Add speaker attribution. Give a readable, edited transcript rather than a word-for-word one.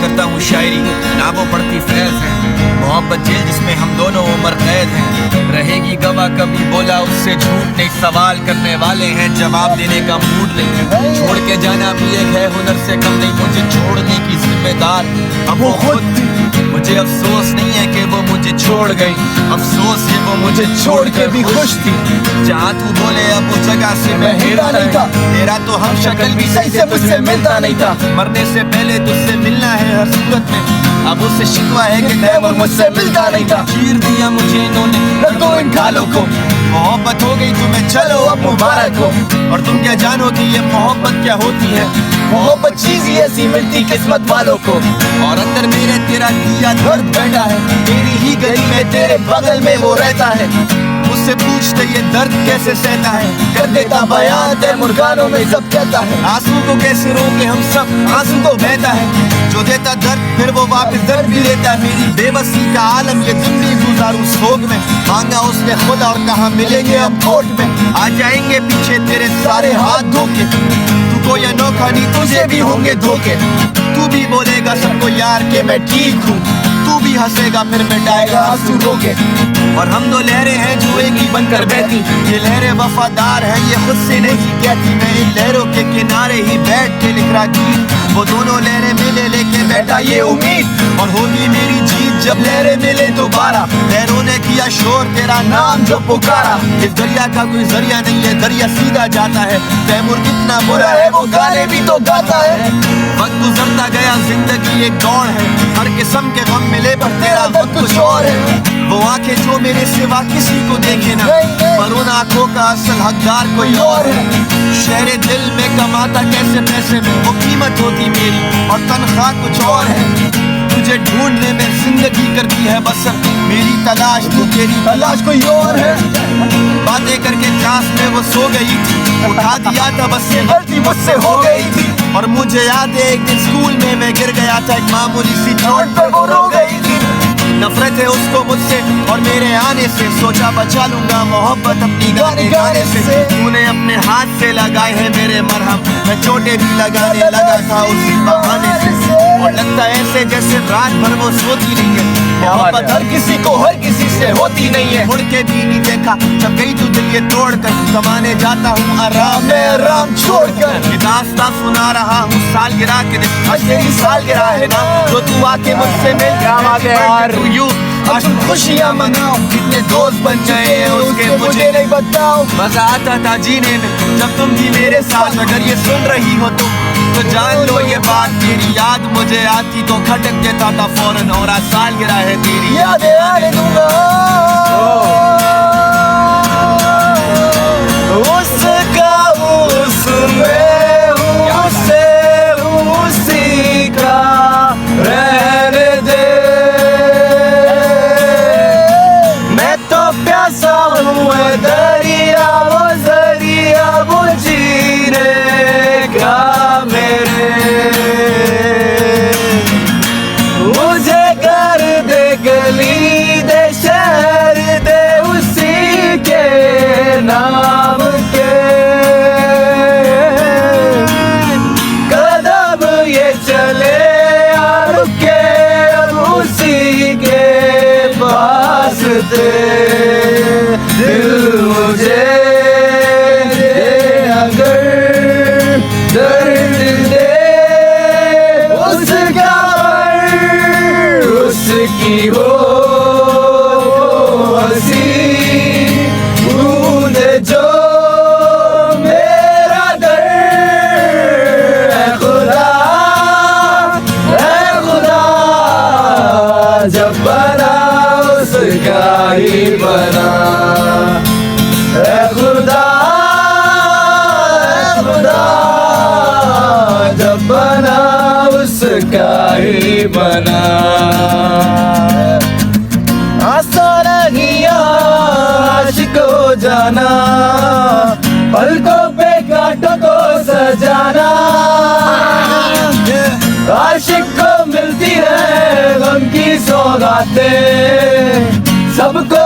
Speaker 1: करता हूँ शायरी, ना वो पड़ती फैज है। मोहब्बत जेल जिसमें हम दोनों उम्र कैद हैं, रहेगी गवाह कभी बोला उससे झूठ नहीं। सवाल करने वाले हैं जवाब देने का मूड नहीं है। छोड़ के जाना भी एक है हुनर से कम नहीं, मुझे छोड़ने की जिम्मेदार अब वो खुद थी। मुझे अफसोस नहीं है कि वो मुझे छोड़ गई, अफसोस है वो मुझे छोड़ के भी खुश थी। जहाँ तू बोले अब उस जगह से मैं हिलता नहीं था, तेरा तो हम शक्ल भी सही से मुझसे मिलता नहीं था। मरने से पहले तुझसे मिलना है हर सूरत में, अब उससे शिकवा है कि तैमूर मुझसे मिलता नहीं था। चीर दिया मुझे इन्होंने रखो इन खालों को, मोहब्बत हो गई तुम्हें चलो अब मुबारक हो। और तुम क्या जानो कि ये मोहब्बत क्या होती है, मोहब्बत चीज ही ऐसी मिलती किस्मत वालों को। और अंदर मेरे तेरा दिया दर्द बैठा है, तेरी ही गली में तेरे बगल में वो रहता है। मुझसे पूछते ये दर्द कैसे सहता है, कर देता बयान तैमूर गानों में सब कहता है। आंसू को कैसे रोके हम सब, आंसू तो बहता है। जो देता दर्द फिर वो वापस दर्द भी लेता है। मेरी बेबसी का आलम ये जिंदगी गुजारूं सोग में, मांगा उसने खुदा और कहा मिलेंगे अब कोर्ट में। आ जाएंगे पीछे तेरे सारे हाथ धोके, तू कोई अनोखा नहीं तुझे भी होंगे धोखे। तू भी बोलेगा सबको यार के मैं ठीक हूँ, तू भी हंसेगा फिर मिटाएगा आंसू रोके। और हम दो लहरें हैं जो एक ही बनकर बहती, ये लहरें वफादार हैं ये खुद से नहीं कहती। मैं इन लहरों के किनारे ही बैठ के लिख रहा गीत, वो दोनों लहरें मिले लेके बैठा ये उम्मीद। और होगी मेरी जीत जब लहरें मिले दोबारा, लहरों ने किया शोर तेरा नाम जो पुकारा। इस दरिया का कोई जरिया नहीं है, दरिया सीधा जाता है। तैमूर कितना बुरा है वो गाने भी तो गाता है। वक्त गुजरता गया जिंदगी एक दौड़ है, हर किस्म के गम मिले पर तेरा वक्त कुछ और है। वो आंखें जो मेरे सिवा किसी को देखे ना, पर उन आंखों का असल हकदार कोई और है। शहरे दिल में कमाता कैसे पैसे में, वो कीमत होती मेरी और तनख्वाह कुछ और है। तुझे ढूंढने में जिंदगी करती है बसर, मेरी तलाश तू तेरी तलाश कोई और है। बातें करके क्लास में वो सो गई थी, उठा दिया था बस ये गलती मुझसे हो गई थी। और मुझे याद है एक दिन स्कूल में मैं गिर गया था, एक मामूली सी चोट पर वो रो गई थी। नफरत है उसको मुझसे और मेरे आने से, सोचा बचा लूंगा मोहब्बत अपनी गाने गाने से। तूने अपने हाथ से लगाए हैं मेरे मरहम, मैं चोटें भी लगाने लगा था उसी बहाने से। और लगता है ऐसे जैसे रात भर वो सोती नहीं है, मोहब्बत हर किसी को हर किसी से होती नहीं है। मुड़ के भी नहीं देखा जब गई तू दिल ये तोड़ कर, कमाने जाता हूँ आराम में आराम छोड़ कर। दास्तां सुना रहा हूँ सालगिरह के दिन, आज तेरी सालगिरह है ना, तो तू आके मुझसे मिल यार यू आज खुशियाँ मनाओ। कितने दोस्त बन गए हैं उसके मुझे नहीं बताओ। मजा आता था जीने में जब तुम भी मेरे साथ, अगर ये सुन रही हो तो जान लो ये बात, मेरी याद मुझे आती तो खटक देता था फौरन। और आज सालगिरह है तेरी यादें आने दूंगा। उसका उसमें उससे उसी का रहने दे, मैं तो प्यासा हूँ दरिया वो जरिया वो जीने का मेरे। मुझे कर दे गली दे शहर दे उसी के नाम के, कदम ये चले यार के अब उसी के पास दे। दिल मुझे अगर दर्द दे उसका उसकी हो हंसी बूंद जो मेरा दर्द है खुदा जब बना उसका ही बना। खुदा जब बना उसका ही बना। आसान नहीं आशिक हो जाना, पलकों पे कांटों को सजाना। आशिक को मिलती है गम की सौगातें, सबको